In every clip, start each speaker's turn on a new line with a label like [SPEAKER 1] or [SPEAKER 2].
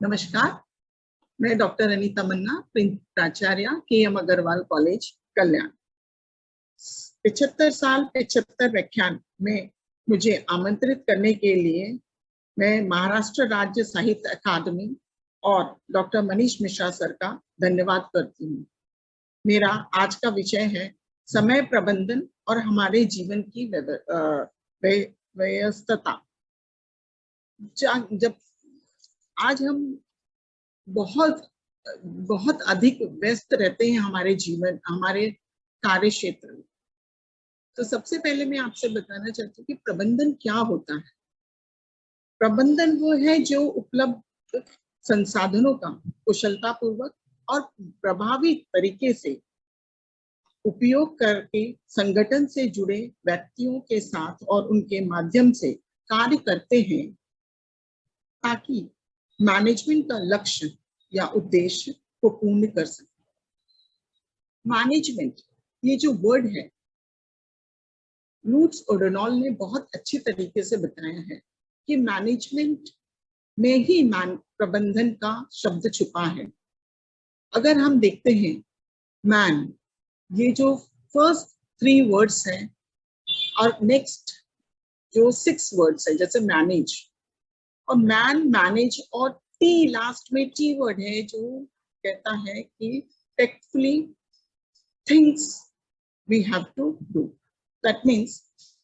[SPEAKER 1] नमस्कार, मैं डॉक्टर अनीता मन्ना, प्राचार्य KM अग्रवाल कॉलेज कल्याण। 75 साल 75 व्याख्यान में मुझे आमंत्रित करने के लिए मैं महाराष्ट्र राज्य साहित्य अकादमी और डॉक्टर मनीष मिश्रा सर का धन्यवाद करती हूँ। मेरा आज का विषय है समय प्रबंधन और हमारे जीवन की व्यस्तता। जब आज हम बहुत अधिक व्यस्त रहते हैं हमारे जीवन, हमारे कार्य क्षेत्र में, तो सबसे पहले मैं आपसे बताना चाहती हूँ कि प्रबंधन क्या होता है। प्रबंधन वो है जो उपलब्ध संसाधनों का कुशलतापूर्वक और प्रभावी तरीके से उपयोग करके संगठन से जुड़े व्यक्तियों के साथ और उनके माध्यम से कार्य करते हैं ताकि मैनेजमेंट का लक्ष्य या उद्देश्य को पूर्ण कर सके। मैनेजमेंट ये जो वर्ड है, लुट्स ओडोनॉल ने बहुत अच्छी तरीके से बताया है कि मैनेजमेंट में ही प्रबंधन का शब्द छुपा है। अगर हम देखते हैं मैन, ये जो फर्स्ट 3 वर्ड्स हैं और नेक्स्ट जो 6 वर्ड्स है, जैसे मैनेज और मैन, मैनेज और टी लास्ट में टी वर्ड है जो कहता है कि tactfully things we have to do. That means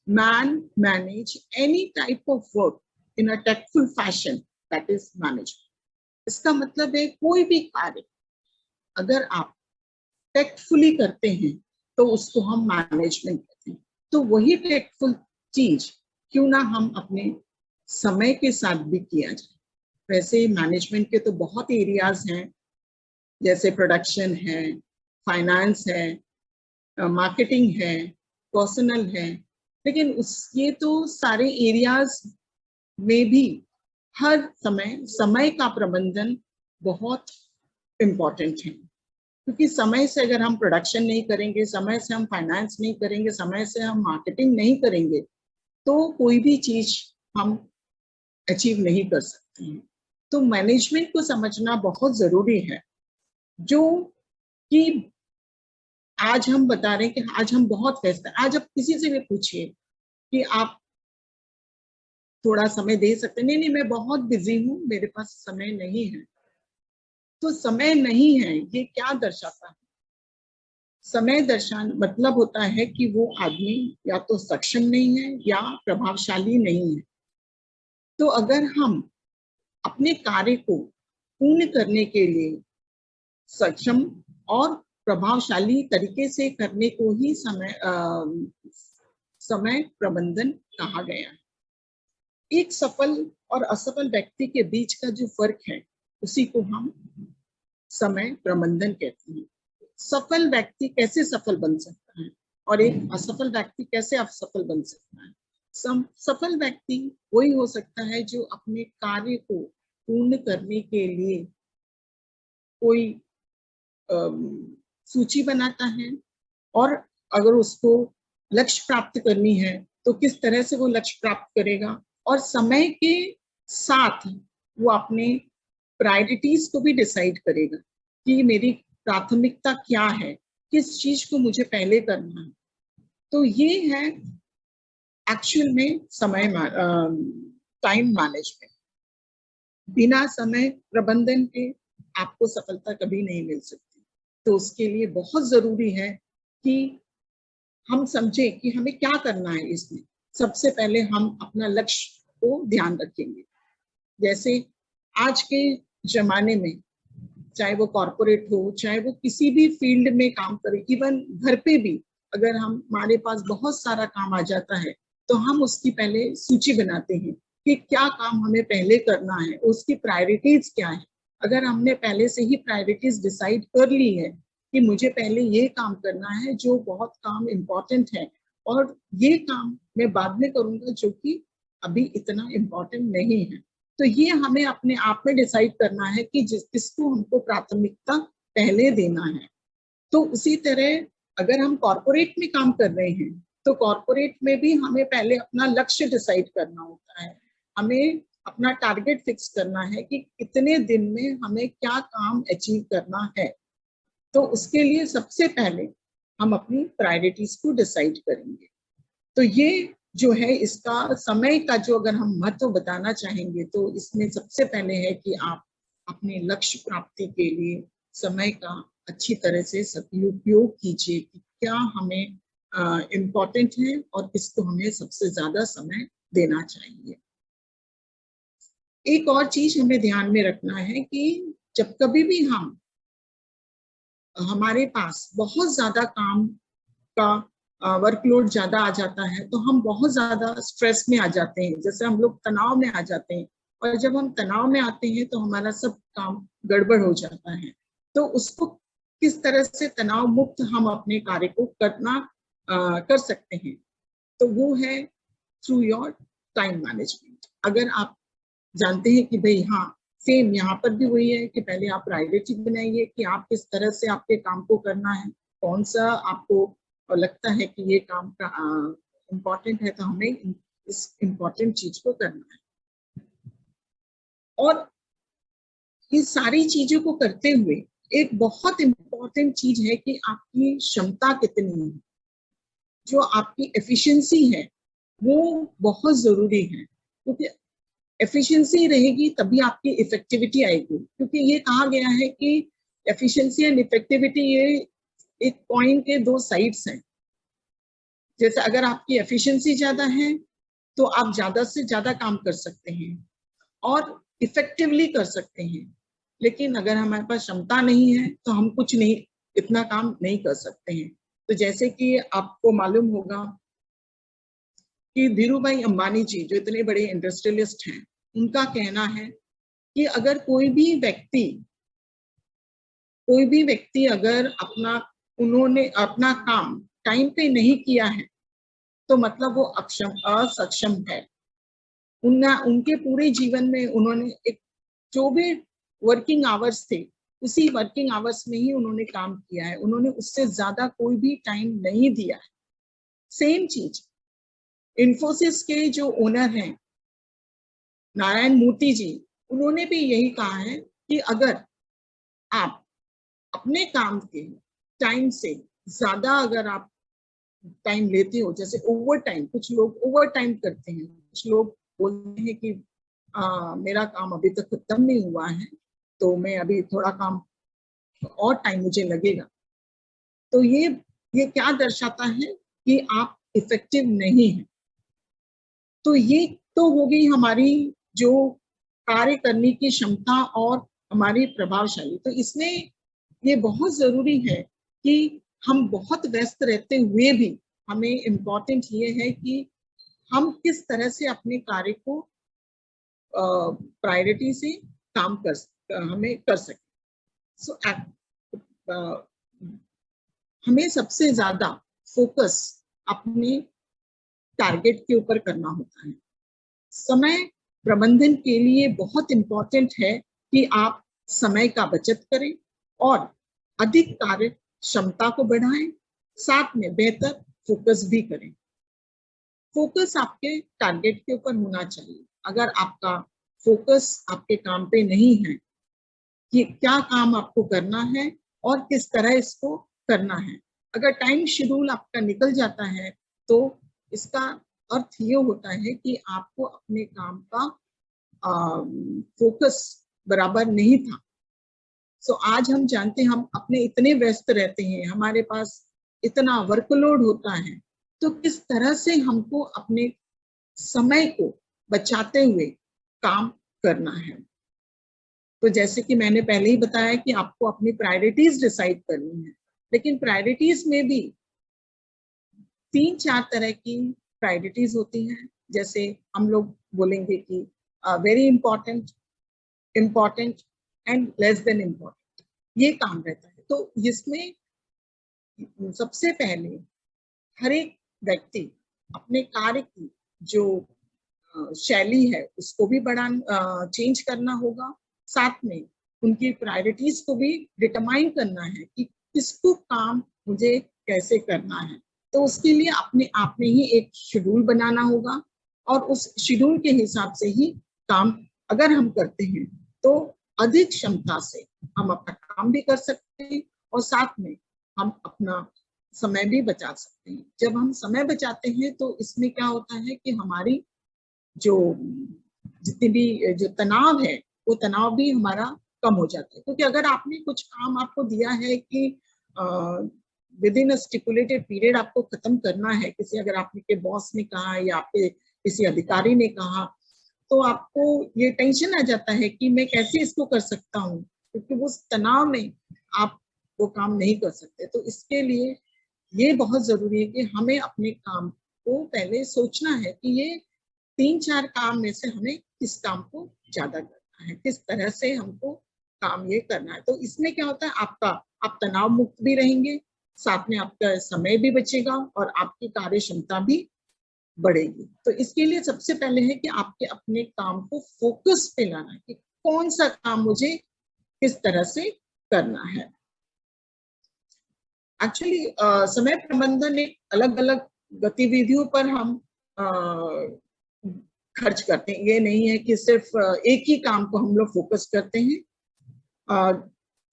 [SPEAKER 1] man manage any type of work in a tactful fashion, that is management. इसका मतलब है कोई भी कार्य अगर आप tactfully करते हैं तो उसको हम मैनेजमेंट कहते हैं। तो वही tactful चीज क्यों ना हम अपने समय के साथ भी किया जाए। वैसे मैनेजमेंट के तो बहुत एरियाज हैं, जैसे प्रोडक्शन है, फाइनेंस है, मार्केटिंग है, पर्सनल है, लेकिन ये तो सारे एरियाज में भी हर समय का प्रबंधन बहुत इम्पोर्टेंट है। क्योंकि समय से अगर हम प्रोडक्शन नहीं करेंगे, समय से हम फाइनेंस नहीं करेंगे, समय से हम मार्केटिंग नहीं करेंगे, तो कोई भी चीज हम अचीव नहीं कर सकते हैं। तो मैनेजमेंट को समझना बहुत जरूरी है, जो कि आज हम बता रहे हैं कि आज हम बहुत व्यस्त हैं। आज आप किसी से भी पूछिए कि आप थोड़ा समय दे सकते हैं, नहीं मैं बहुत बिजी हूँ, मेरे पास समय नहीं है। तो समय नहीं है ये क्या दर्शाता है? समय दर्शाना मतलब होता है कि वो आदमी या तो सक्षम नहीं है या प्रभावशाली नहीं है। तो अगर हम अपने कार्य को पूर्ण करने के लिए सक्षम और प्रभावशाली तरीके से करने को ही समय प्रबंधन कहा गया है। एक सफल और असफल व्यक्ति के बीच का जो फर्क है उसी को हम समय प्रबंधन कहते हैं। सफल व्यक्ति कैसे सफल बन सकता है और एक असफल व्यक्ति कैसे असफल बन सकता है? सफल व्यक्ति वही हो सकता है जो अपने कार्य को पूर्ण करने के लिए कोई सूची बनाता है और अगर उसको लक्ष्य प्राप्त करनी है तो किस तरह से वो लक्ष्य प्राप्त करेगा, और समय के साथ वो अपने प्रायोरिटीज को भी डिसाइड करेगा कि मेरी प्राथमिकता क्या है, किस चीज को मुझे पहले करना है। तो ये है एक्चुअल में टाइम मैनेजमेंट। बिना समय प्रबंधन के आपको सफलता कभी नहीं मिल सकती। तो उसके लिए बहुत जरूरी है कि हम समझे कि हमें क्या करना है। इसमें सबसे पहले हम अपना लक्ष्य को ध्यान रखेंगे। जैसे आज के जमाने में चाहे वो कॉर्पोरेट हो, चाहे वो किसी भी फील्ड में काम करे, इवन घर पे भी अगर हमारे पास बहुत सारा काम आ जाता है तो हम उसकी पहले सूची बनाते हैं कि क्या काम हमें पहले करना है, उसकी प्रायोरिटीज क्या है। अगर हमने पहले से ही प्रायोरिटीज डिसाइड कर ली है कि मुझे पहले ये काम करना है जो बहुत काम इम्पोर्टेंट है और ये काम मैं बाद में करूंगा जो कि अभी इतना इम्पोर्टेंट नहीं है, तो ये हमें अपने आप में डिसाइड करना है कि किसको हमको प्राथमिकता पहले देना है। तो उसी तरह अगर हम कॉर्पोरेट में काम कर रहे हैं तो कॉर्पोरेट में भी हमें पहले अपना लक्ष्य डिसाइड करना होता है। हमें अपना टारगेट फिक्स करना है कि कितने दिन में हमें क्या काम अचीव करना है। तो उसके लिए सबसे पहले हम अपनी प्रायोरिटीज को डिसाइड करेंगे। तो ये जो है इसका समय का जो अगर हम महत्व बताना चाहेंगे तो इसमें सबसे पहले है कि आप अपने लक्ष्य प्राप्ति के लिए समय का अच्छी तरह से सदुपयोग कीजिए कि क्या हमें इम्पोर्टेंट है और किसको हमें सबसे ज्यादा समय देना चाहिए। एक और चीज हमें ध्यान में रखना है कि जब कभी भी हमारे पास बहुत ज्यादा काम का वर्कलोड ज्यादा आ जाता है तो हम बहुत ज्यादा स्ट्रेस में आ जाते हैं, जैसे हम लोग तनाव में आ जाते हैं। और जब हम तनाव में आते हैं तो हमारा सब काम गड़बड़ हो जाता है। तो उसको किस तरह से तनाव मुक्त हम अपने कार्य को कर सकते हैं, तो वो है थ्रू योर टाइम मैनेजमेंट। अगर आप जानते हैं कि भाई हाँ, सेम यहाँ पर भी वही है कि पहले आप प्रायोरिटी बनाइए कि आप किस तरह से आपके काम को करना है, कौन सा आपको लगता है कि ये काम का इम्पोर्टेंट है, तो हमें इस इम्पोर्टेंट चीज को करना है। और ये सारी चीजों को करते हुए एक बहुत इम्पोर्टेंट चीज है कि आपकी क्षमता कितनी है, जो आपकी एफिशिएंसी है वो बहुत जरूरी है। क्योंकि एफिशिएंसी रहेगी तभी आपकी इफेक्टिविटी आएगी, क्योंकि ये कहा गया है कि एफिशिएंसी एंड इफेक्टिविटी ये एक कॉइन के दो साइड्स हैं। जैसे अगर आपकी एफिशिएंसी ज्यादा है तो आप ज्यादा से ज्यादा काम कर सकते हैं और इफेक्टिवली कर सकते हैं, लेकिन अगर हमारे पास क्षमता नहीं है तो हम कुछ नहीं, इतना काम नहीं कर सकते हैं। तो जैसे कि आपको मालूम होगा कि धीरूभाई अंबानी जी जो इतने बड़े इंडस्ट्रियलिस्ट हैं, उनका कहना है कि अगर कोई भी व्यक्ति अगर उन्होंने अपना काम टाइम पे नहीं किया है तो मतलब वो असक्षम है। उनके पूरे जीवन में उन्होंने एक जो भी वर्किंग आवर्स थे उसी वर्किंग आवर्स में ही उन्होंने काम किया है, उन्होंने उससे ज्यादा कोई भी टाइम नहीं दिया है। सेम चीज इन्फोसिस के जो ओनर हैं नारायण मूर्ति जी, उन्होंने भी यही कहा है कि अगर आप अपने काम के टाइम से ज्यादा अगर आप टाइम लेते हो, जैसे ओवर टाइम, कुछ लोग ओवर टाइम करते हैं, कुछ लोग बोलते हैं कि मेरा काम अभी तक खत्म नहीं हुआ है तो मैं अभी थोड़ा काम और टाइम मुझे लगेगा। तो ये क्या दर्शाता है कि आप इफेक्टिव नहीं है। तो ये तो हो गई हमारी जो कार्य करने की क्षमता और हमारी प्रभावशाली। तो इसमें ये बहुत जरूरी है कि हम बहुत व्यस्त रहते हुए भी हमें इम्पोर्टेंट ये है कि हम किस तरह से अपने कार्य को प्रायोरिटी से हमें कर सकें। सो हमें सबसे ज्यादा फोकस अपने टारगेट के ऊपर करना होता है। समय प्रबंधन के लिए बहुत इंपॉर्टेंट है कि आप समय का बचत करें और अधिक कार्य क्षमता को बढ़ाएं, साथ में बेहतर फोकस भी करें। फोकस आपके टारगेट के ऊपर होना चाहिए। अगर आपका फोकस आपके काम पे नहीं है कि क्या काम आपको करना है और किस तरह इसको करना है, अगर टाइम शेड्यूल आपका निकल जाता है तो इसका अर्थ ये होता है कि आपको अपने काम का फोकस बराबर नहीं था। सो आज हम जानते हैं हम अपने इतने व्यस्त रहते हैं, हमारे पास इतना वर्कलोड होता है, तो किस तरह से हमको अपने समय को बचाते हुए काम करना है। तो जैसे कि मैंने पहले ही बताया कि आपको अपनी प्रायोरिटीज डिसाइड करनी है, लेकिन प्रायोरिटीज में भी 3-4 तरह की प्रायोरिटीज होती हैं। जैसे हम लोग बोलेंगे कि very important, important and less than important, ये काम रहता है। तो इसमें सबसे पहले हर एक व्यक्ति अपने कार्य की जो शैली है उसको भी चेंज करना होगा, साथ में उनकी प्रायोरिटीज को भी डिटरमाइन करना है कि किसको काम मुझे कैसे करना है। तो उसके लिए अपने आप में ही एक शेड्यूल बनाना होगा और उस शेड्यूल के हिसाब से ही काम अगर हम करते हैं तो अधिक क्षमता से हम अपना काम भी कर सकते हैं और साथ में हम अपना समय भी बचा सकते हैं। जब हम समय बचाते हैं तो इसमें क्या होता है कि हमारी जो जितने भी जो तनाव है वो तनाव भी हमारा कम हो जाता है। क्योंकि अगर आपने कुछ काम आपको दिया है कि with in a stipulated period आपको खत्म करना है, किसी अगर आपके बॉस ने कहा या आपके किसी अधिकारी ने कहा, तो आपको ये टेंशन आ जाता है कि मैं कैसे इसको कर सकता हूँ, क्योंकि उस तनाव में आप वो काम नहीं कर सकते। तो इसके लिए ये बहुत जरूरी है कि हमें अपने काम को पहले सोचना है कि ये 3-4 काम में से हमें किस काम को ज्यादा करना है, किस तरह से हमको काम ये करना है। तो इसमें क्या होता है, आप तनाव मुक्त भी रहेंगे, साथ में आपका समय भी बचेगा और आपकी कार्य क्षमता भी बढ़ेगी। तो इसके लिए सबसे पहले है कि आपके अपने काम को फोकस पे लाना है कि कौन सा काम मुझे किस तरह से करना है। एक्चुअली समय प्रबंधन एक अलग अलग गतिविधियों पर हम खर्च करते हैं। ये नहीं है कि सिर्फ एक ही काम को हम लोग फोकस करते हैं।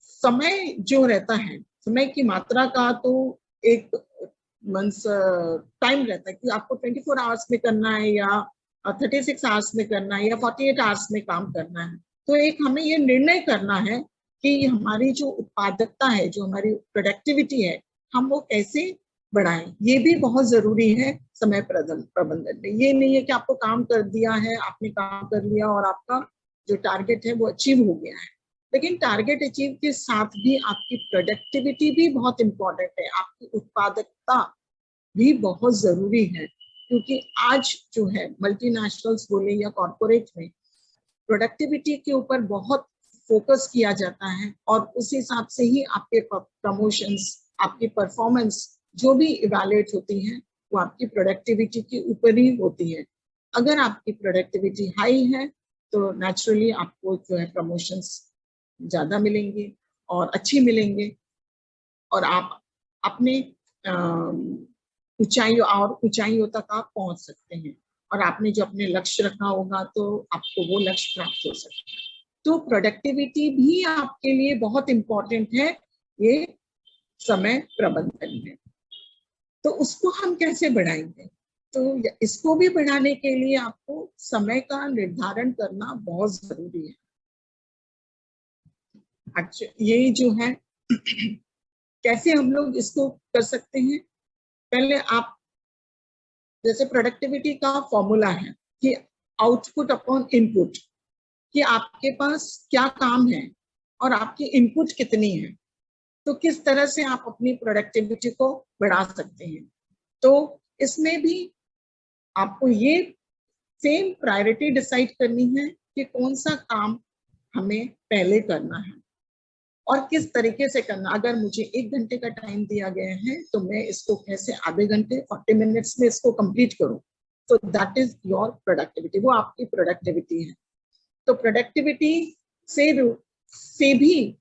[SPEAKER 1] समय जो रहता है, समय की मात्रा का तो एक टाइम रहता है कि आपको 24 आवर्स में करना है या 36 आवर्स में करना है या 48 आवर्स में काम करना है। तो एक हमें ये निर्णय करना है कि हमारी जो उत्पादकता है, जो हमारी प्रोडक्टिविटी है, हम वो कैसे बढ़ाएं। ये भी बहुत जरूरी है समय प्रबंधन में। ये नहीं है कि आपको काम कर दिया है, आपने काम कर लिया और आपका जो टारगेट है वो अचीव हो गया है। लेकिन टारगेट अचीव के साथ भी आपकी प्रोडक्टिविटी भी बहुत इंपॉर्टेंट है, आपकी उत्पादकता भी बहुत जरूरी है। क्योंकि आज जो है मल्टीनेशनल्स बोले या कॉर्पोरेट में प्रोडक्टिविटी के ऊपर बहुत फोकस किया जाता है और उस हिसाब से ही आपके प्रमोशंस, आपकी परफॉर्मेंस जो भी इवैल्यूएट होती है वो आपकी प्रोडक्टिविटी के ऊपर ही होती है। अगर आपकी प्रोडक्टिविटी हाई है तो नेचुरली आपको जो है प्रमोशंस ज्यादा मिलेंगे और अच्छी मिलेंगे और आप अपने ऊंचाइयों तक आप पहुंच सकते हैं और आपने जो अपने लक्ष्य रखा होगा तो आपको वो लक्ष्य प्राप्त हो सकता है। तो प्रोडक्टिविटी भी आपके लिए बहुत इंपॉर्टेंट है ये समय प्रबंधन में। तो उसको हम कैसे बढ़ाएंगे? तो इसको भी बढ़ाने के लिए आपको समय का निर्धारण करना बहुत जरूरी है। ये जो है कैसे हम लोग इसको कर सकते हैं? पहले आप जैसे प्रोडक्टिविटी का फॉर्मूला है कि आउटपुट अपॉन इनपुट, कि आपके पास क्या काम है और आपकी इनपुट कितनी है, तो किस तरह से आप अपनी प्रोडक्टिविटी को बढ़ा सकते हैं। तो इसमें भी आपको ये सेम प्रायोरिटी डिसाइड करनी है कि कौन सा काम हमें पहले करना है और किस तरीके से करना। अगर मुझे 1 घंटे का टाइम दिया गया है तो मैं इसको कैसे आधे घंटे 40 मिनट्स में इसको कंप्लीट करूं। तो दैट इज योर प्रोडक्टिविटी, वो आपकी प्रोडक्टिविटी है। तो प्रोडक्टिविटी से भी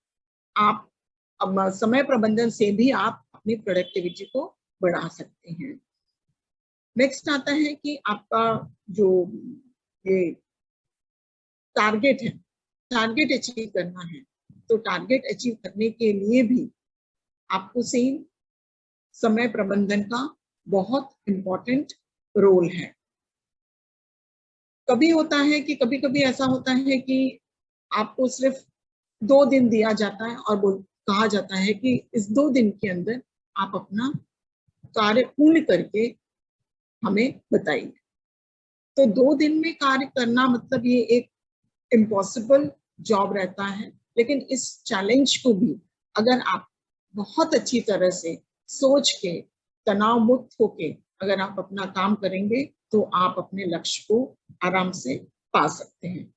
[SPEAKER 1] आप समय प्रबंधन से भी आप अपनी प्रोडक्टिविटी को बढ़ा सकते हैं। नेक्स्ट आता है कि आपका जो ये टारगेट है, टारगेट अचीव करना है। तो टारगेट अचीव करने के लिए भी आपको सेम समय प्रबंधन का बहुत इंपॉर्टेंट रोल है। कभी होता है कि कभी कभी ऐसा होता है कि आपको सिर्फ 2 दिन दिया जाता है और कहा जाता है कि इस 2 दिन के अंदर आप अपना कार्य पूर्ण करके हमें बताइए। तो 2 दिन में कार्य करना मतलब ये एक इम्पॉसिबल जॉब रहता है। लेकिन इस चैलेंज को भी अगर आप बहुत अच्छी तरह से सोच के तनाव मुक्त होके अगर आप अपना काम करेंगे तो आप अपने लक्ष्य को आराम से पा सकते हैं।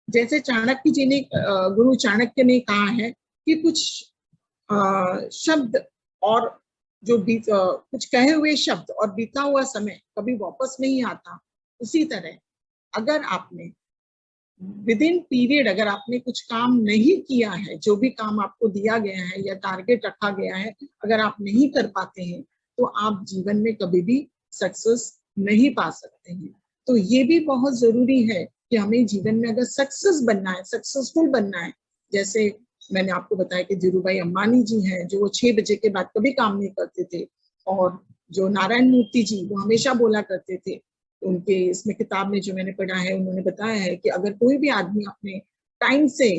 [SPEAKER 1] जैसे चाणक्य जी ने गुरु चाणक्य ने कहा है कि कुछ शब्द और जो कुछ कहे हुए शब्द और बीता हुआ समय कभी वापस नहीं आता। उसी तरह अगर आपने विद इन पीरियड अगर आपने कुछ काम नहीं किया है, जो भी काम आपको दिया गया है या टारगेट रखा गया है, अगर आप नहीं कर पाते हैं तो आप जीवन में कभी भी सक्सेस नहीं पा सकते हैं। तो ये भी बहुत जरूरी है कि हमें जीवन में अगर सक्सेस बनना है, सक्सेसफुल बनना है, जैसे मैंने आपको बताया कि धीरूभाई अंबानी जी हैं जो वो 6 बजे के बाद कभी काम नहीं करते थे, और जो नारायण मूर्ति जी वो हमेशा बोला करते थे, उनके इसमें किताब में जो मैंने पढ़ा है उन्होंने बताया है कि अगर कोई भी आदमी अपने टाइम से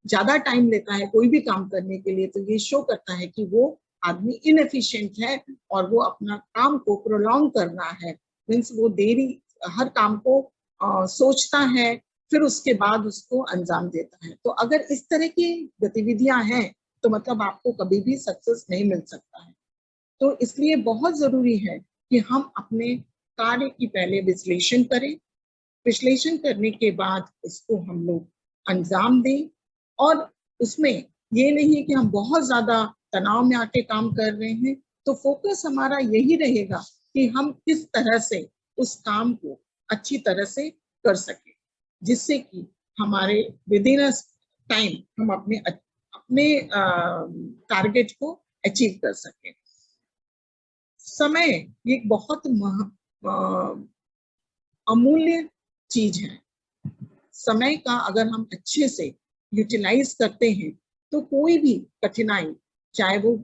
[SPEAKER 1] ज्यादा टाइम लेता है कोई भी काम करने के लिए, तो ये शो करता है कि वो आदमी इनएफिशिएंट है और वो अपना काम को प्रोलॉन्ग कर रहा है। मीन्स वो देरी, हर काम को सोचता है फिर उसके बाद उसको अंजाम देता है। तो अगर इस तरह की गतिविधियां हैं तो मतलब आपको कभी भी सक्सेस नहीं मिल सकता है। तो इसलिए बहुत जरूरी है कि हम अपने कार्य की पहले विश्लेषण करें, विश्लेषण करने के बाद उसको हम लोग अंजाम दें, और उसमें ये नहीं है कि हम बहुत ज्यादा तनाव में आके काम कर रहे हैं, तो फोकस हमारा यही रहेगा कि हम किस तरह से उस काम को अच्छी तरह से कर सके, जिससे कि हमारे विद इन टाइम हम अपने अपने टारगेट को अचीव कर सके। समय ये बहुत अमूल्य चीज है। समय का अगर हम अच्छे से यूटिलाइज करते हैं तो कोई भी कठिनाई, चाहे वो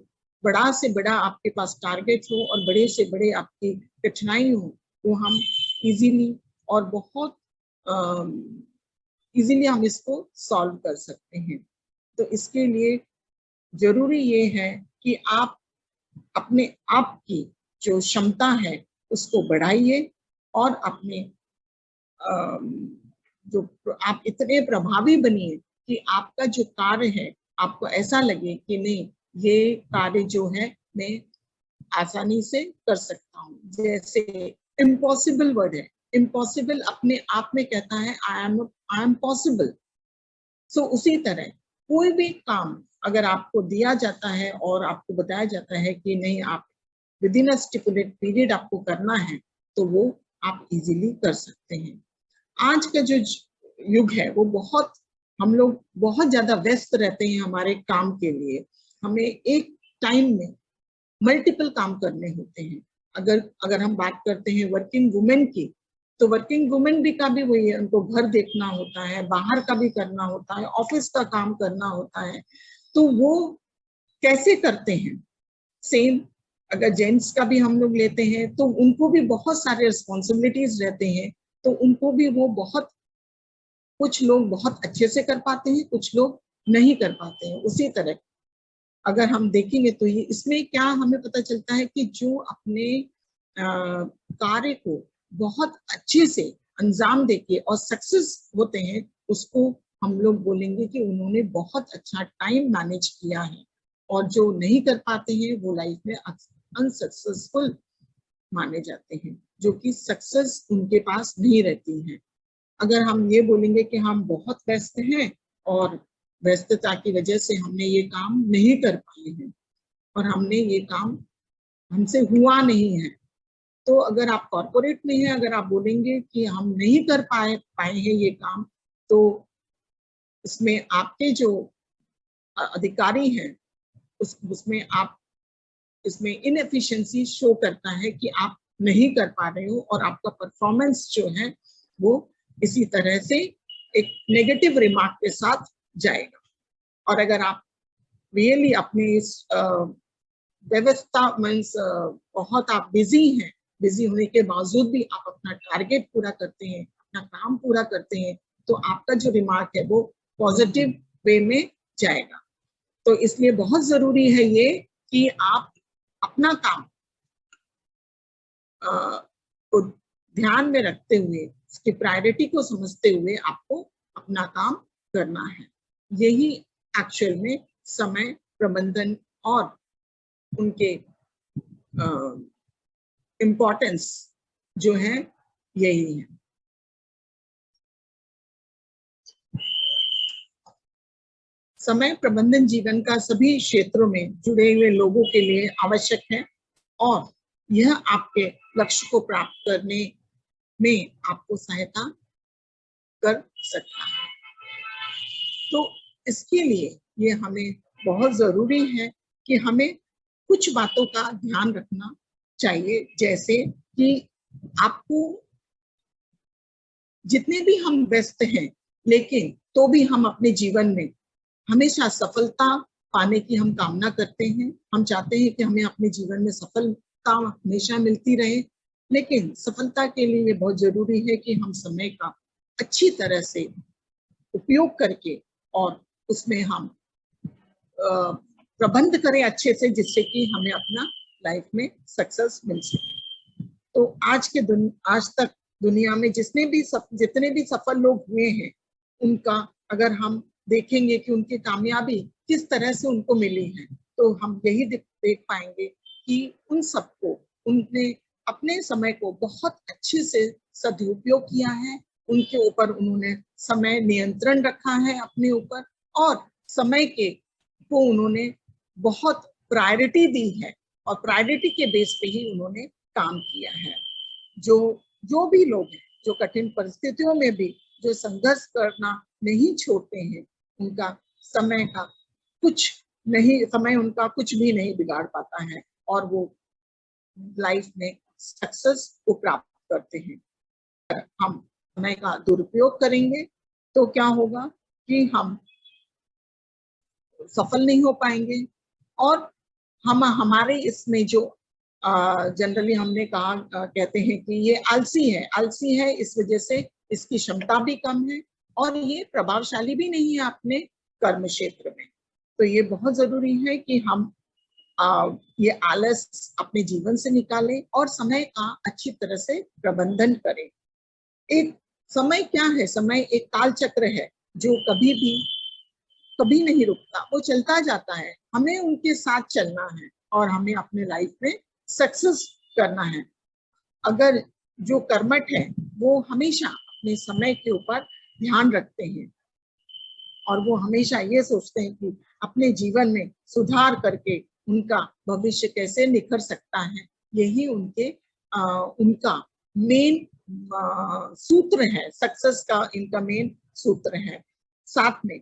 [SPEAKER 1] बड़ा से बड़ा आपके पास टारगेट हो और बड़े से बड़े आपकी कठिनाई हो, वो हम इजीली और बहुत इजीली हम इसको सॉल्व कर सकते हैं। तो इसके लिए जरूरी ये है कि आप अपने आप की जो क्षमता है उसको बढ़ाइए, और अपने जो आप इतने प्रभावी बनिए कि आपका जो कार्य है आपको ऐसा लगे कि नहीं, ये कार्य जो है मैं आसानी से कर सकता हूँ। जैसे इम्पॉसिबल वर्ड है, इम्पॉसिबल अपने आप में कहता है आई एम पॉसिबल। सो उसी तरह कोई भी काम अगर आपको दिया जाता है और आपको बताया जाता है कि नहीं, आप with in a stipulate period आपको करना है, तो वो आप इजीली कर सकते हैं। आज का जो युग है वो बहुत, हम लोग बहुत ज्यादा व्यस्त रहते हैं हमारे काम के लिए। हमें एक टाइम में मल्टीपल काम करने होते हैं। अगर अगर हम बात करते हैं वर्किंग वुमेन की, तो वर्किंग वुमेन भी का भी वही है, उनको घर देखना होता है, बाहर का भी करना होता है, ऑफिस का काम करना होता है। तो वो कैसे करते हैं? सेम अगर जेंट्स का भी हम लोग लेते हैं तो उनको भी बहुत सारे रिस्पॉन्सिबिलिटीज रहते हैं, तो उनको भी वो बहुत, कुछ लोग बहुत अच्छे से कर पाते हैं, कुछ लोग नहीं कर पाते हैं। उसी तरह अगर हम देखेंगे तो ये इसमें क्या हमें पता चलता है कि जो अपने कार्य को बहुत अच्छे से अंजाम देके और सक्सेस होते हैं, उसको हम लोग बोलेंगे कि उन्होंने बहुत अच्छा टाइम मैनेज किया है। और जो नहीं कर पाते हैं वो लाइफ में अनसक्सेसफुल माने जाते हैं, जो कि सक्सेस उनके पास नहीं रहती है। अगर हम ये बोलेंगे कि हम बहुत व्यस्त हैं और व्यस्तता की वजह से हमने ये काम नहीं कर पाए हैं और हमने ये काम हमसे हुआ नहीं है, तो अगर आप कॉर्पोरेट में हैं, अगर आप बोलेंगे कि हम नहीं कर पाए हैं ये काम, तो उसमें आपके जो अधिकारी हैं उसमें आप, इसमें इनएफिशिएंसी शो करता है कि आप नहीं कर पा रहे हो और आपका परफॉर्मेंस जो है वो इसी तरह से एक नेगेटिव रिमार्क के साथ जाएगा। और अगर आप रियली अपने इस व्यवस्था मीन्स बहुत आप बिजी हैं, बिजी होने के बावजूद भी आप अपना टारगेट पूरा करते हैं, अपना काम पूरा करते हैं, तो आपका जो रिमार्क है वो पॉजिटिव वे में जाएगा। तो इसलिए बहुत जरूरी है ये कि आप अपना काम को ध्यान में रखते हुए, उसकी प्रायोरिटी को समझते हुए आपको अपना काम करना है। यही एक्चुअल में समय प्रबंधन और उनके इम्पोर्टेंस जो है यही है। समय प्रबंधन जीवन का सभी क्षेत्रों में जुड़े हुए लोगों के लिए आवश्यक है और यह आपके लक्ष्य को प्राप्त करने में आपको सहायता कर सकता है। तो इसके लिए ये हमें बहुत जरूरी है कि हमें कुछ बातों का ध्यान रखना चाहिए, जैसे कि आपको जितने भी हम व्यस्त हैं, लेकिन तो भी हम अपने जीवन में हमेशा सफलता पाने की हम कामना करते हैं। हम चाहते हैं कि हमें अपने जीवन में सफलता हमेशा मिलती रहे, लेकिन सफलता के लिए बहुत जरूरी है कि हम समय का अच्छी तरह से उपयोग करके और उसमें हम प्रबंध करें अच्छे से, जिससे कि हमें अपना लाइफ में सक्सेस मिल सके। तो आज तक दुनिया में जितने भी सफल लोग हुए हैं, उनका अगर हम देखेंगे कि उनकी कामयाबी किस तरह से उनको मिली है, तो हम यही देख पाएंगे कि उन सबको उनने अपने समय को बहुत अच्छे से सदुपयोग किया है। उनके ऊपर उन्होंने समय नियंत्रण रखा है अपने ऊपर, और समय को उन्होंने बहुत प्रायोरिटी दी है, और प्रायोरिटी के बेस पे ही उन्होंने काम किया है। जो भी लोग हैं, जो कठिन परिस्थितियों में भी जो संघर्ष करना नहीं छोड़ते हैं, उनका समय उनका कुछ भी नहीं बिगाड़ पाता है, और वो लाइफ में सक्सेस को प्राप्त करते हैं। हम समय का दुरुपयोग करेंगे तो क्या होगा कि हम सफल नहीं हो पाएंगे, और हम हमारे इसमें जो जनरली हमने कहा कहते हैं कि ये आलसी है, इस वजह से इसकी क्षमता भी कम है, और ये प्रभावशाली भी नहीं है अपने कर्म क्षेत्र में। तो ये बहुत जरूरी है कि हम ये आलस अपने जीवन से निकालें और समय का अच्छी तरह से प्रबंधन करें। एक समय क्या है? समय एक काल चक्र है जो कभी नहीं रुकता, वो चलता जाता है। हमें उनके साथ चलना है और हमें अपने लाइफ में सक्सेस करना है। अगर जो कर्मठ है वो हमेशा अपने समय के ऊपर ध्यान रखते हैं, और वो हमेशा ये सोचते हैं कि अपने जीवन में सुधार करके उनका भविष्य कैसे निखर सकता है, यही उनका मेन सूत्र है, सक्सेस का इनका मेन सूत्र है। साथ में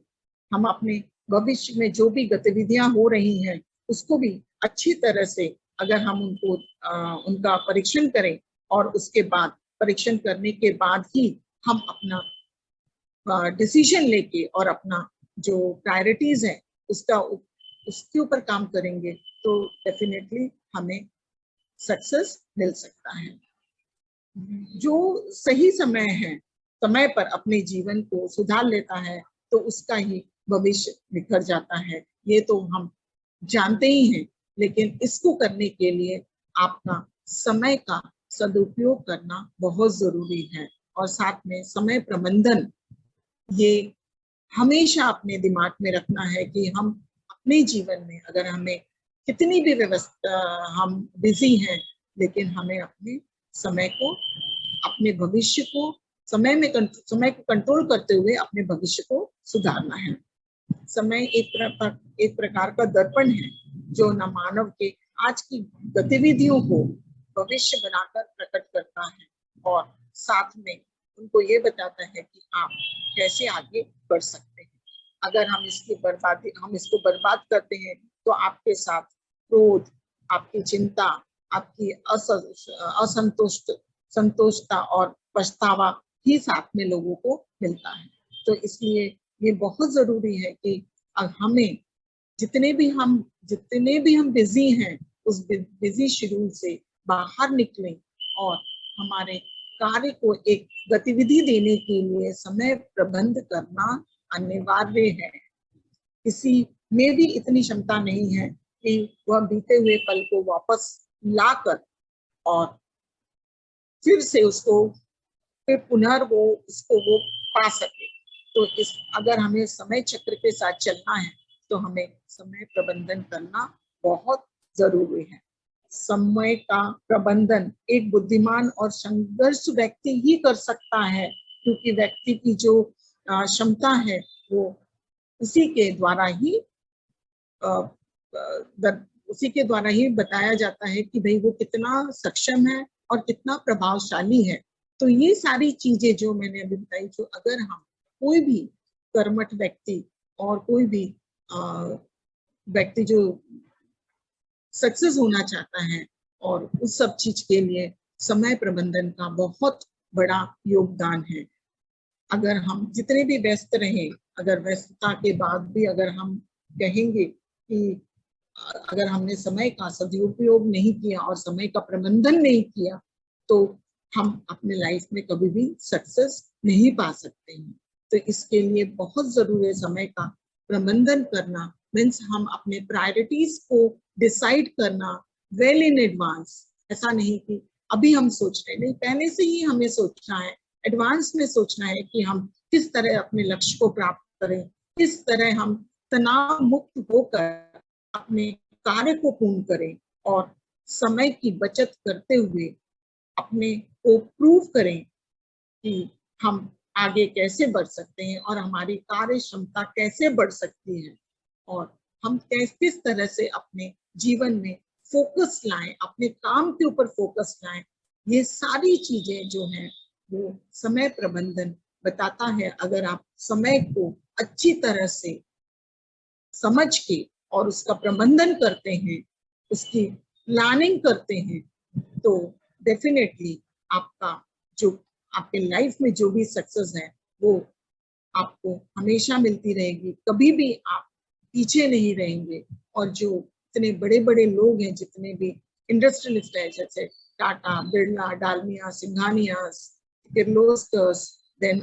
[SPEAKER 1] हम अपने भविष्य में जो भी गतिविधियां हो रही हैं, उसको भी अच्छी तरह से अगर हम उनका परीक्षण करें, और उसके बाद परीक्षण करने के बाद ही हम अपना डिसीजन लेके और अपना जो प्रायोरिटीज है उसके ऊपर काम करेंगे, तो डेफिनेटली हमें सक्सेस मिल सकता है। जो सही समय है, समय पर अपने जीवन को सुधार लेता है, तो उसका ही भविष्य निखर जाता है। ये तो हम जानते ही हैं, लेकिन इसको करने के लिए आपका समय का सदुपयोग करना बहुत जरूरी है, और साथ में समय प्रबंधन ये हमेशा अपने दिमाग में रखना है कि हम अपने जीवन में अगर हमें कितनी भी व्यवस्था हम बिजी हैं, लेकिन हमें अपने समय को, अपने भविष्य को समय को कंट्रोल करते हुए अपने भविष्य को सुधारना है। समय एक प्रकार का दर्पण है जो न मानव के आज की गतिविधियों को भविष्य बनाकर प्रकट करता है, और साथ में उनको ये बताता है कि आप कैसे आगे बढ़ सकते हैं। अगर हम इसको बर्बाद करते हैं, तो आपके साथ क्रोध, आपकी चिंता, आपकी संतोषता और पछतावा ही साथ में लोगों को मिलता है। तो इसलिए ये बहुत जरूरी है कि हमें जितने भी हम बिजी हैं, उस बिजी शेड्यूल से बाहर निकलें, और हमारे कार्य को एक गतिविधि देने के लिए समय प्रबंध करना अनिवार्य है। किसी में भी इतनी क्षमता नहीं है कि वह बीते हुए पल को वापस लाकर और फिर से वो पा सके। तो अगर हमें समय चक्र के साथ चलना है, तो हमें समय प्रबंधन करना बहुत जरूरी है। समय का प्रबंधन एक बुद्धिमान और संघर्ष व्यक्ति ही कर सकता है, क्योंकि व्यक्ति की जो क्षमता है वो उसी के द्वारा ही बताया जाता है कि भाई वो कितना सक्षम है और कितना प्रभावशाली है। तो ये सारी चीजें जो मैंने अभी बताई, जो अगर हम कोई भी कर्मठ व्यक्ति और कोई भी व्यक्ति जो सक्सेस होना चाहता है, और उस सब चीज के लिए समय प्रबंधन का बहुत बड़ा योगदान है। अगर हम जितने भी व्यस्त रहें, अगर व्यस्तता के बाद भी अगर हम कहेंगे कि अगर हमने समय का सदुपयोग नहीं किया और समय का प्रबंधन नहीं किया, तो हम अपने लाइफ में कभी भी सक्सेस नहीं पा सकते हैं। तो इसके लिए बहुत जरूरी है समय का प्रबंधन करना, मीन्स हम अपने प्रायोरिटीज को डिसाइड करना वेल इन एडवांस। ऐसा नहीं कि अभी हम सोच रहे, नहीं, पहले से ही हमें सोचना है, एडवांस में सोचना है कि हम किस तरह अपने लक्ष्य को प्राप्त करें, किस तरह हम तनाव मुक्त होकर अपने कार्य को पूर्ण करें और समय की बचत करते हुए अपने को प्रूव करें कि हम आगे कैसे बढ़ सकते हैं और हमारी कार्य क्षमता कैसे बढ़ सकती है और हम किस तरह से अपने जीवन में फोकस लाएं, अपने काम के ऊपर फोकस लाएं। ये सारी चीजें जो हैं वो समय प्रबंधन बताता है। अगर आप समय को अच्छी तरह से समझ के और उसका प्रबंधन करते हैं, उसकी प्लानिंग करते हैं, तो डेफिनेटली आपका जो आपके लाइफ में जो भी सक्सेस है वो आपको हमेशा मिलती रहेगी, कभी भी आप पीछे नहीं रहेंगे। और जो इतने बड़े बड़े लोग हैं, जितने भी इंडस्ट्रियलिस्ट है, जैसे टाटा, बिरला, डालमिया, सिंघानिया, किर्लोस्कर, देन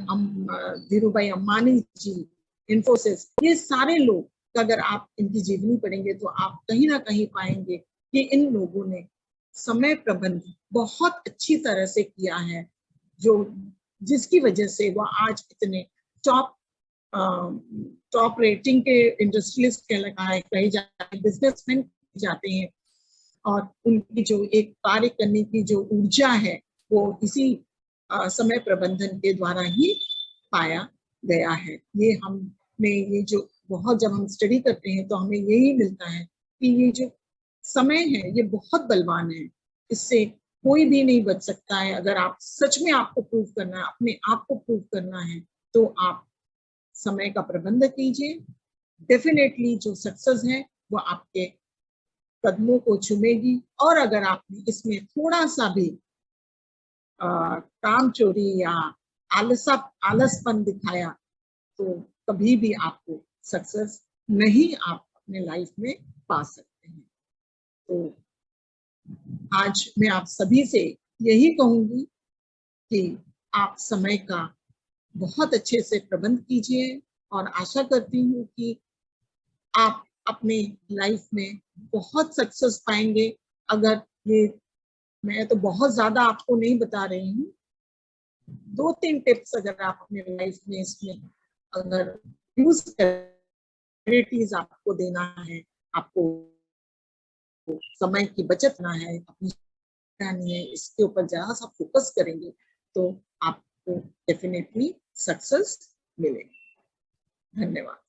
[SPEAKER 1] धीरूभाई अंबानी जी, इन्फोसिस, ये सारे लोग अगर आप इनकी जीवनी पढ़ेंगे तो आप कहीं ना कहीं पाएंगे कि इन लोगों ने समय प्रबंधन बहुत अच्छी तरह से किया है, जो जिसकी वजह से वो आज इतने टॉप टॉप रेटिंग के इंडस्ट्रियलिस्ट कहे जाते हैं, बिजनेसमैन जाते हैं। और उनकी जो एक कार्य करने की जो ऊर्जा है वो इसी समय प्रबंधन के द्वारा ही पाया गया है। ये हमने ये जो बहुत जब हम स्टडी करते हैं तो हमें यही मिलता है कि ये जो समय है ये बहुत बलवान है, इससे कोई भी नहीं बच सकता है। अगर आप सच में आपको प्रूव करना है, अपने आप को प्रूव करना है, तो आप समय का प्रबंध कीजिए। डेफिनेटली जो सक्सेस है वो आपके कदमों को चूमेगी। और अगर आपने इसमें थोड़ा सा भी काम चोरी या आलसपन दिखाया तो कभी भी आपको सक्सेस नहीं आप अपने लाइफ में पा सकते हैं। तो आज मैं आप सभी से यही कहूंगी कि आप समय का बहुत अच्छे से प्रबंध कीजिए और आशा करती हूँ कि आप अपने लाइफ में बहुत सक्सेस पाएंगे। अगर ये मैं तो बहुत ज्यादा आपको नहीं बता रही हूँ, 2-3 टिप्स अगर आप अपने लाइफ में इसमें अगर यूज प्रायोरिटीज आपको देना है, आपको समय की बचत करना है, अपनी करनी है, इसके ऊपर जरा सा फोकस करेंगे तो आपको डेफिनेटली सक्सेस मिलेगी। धन्यवाद।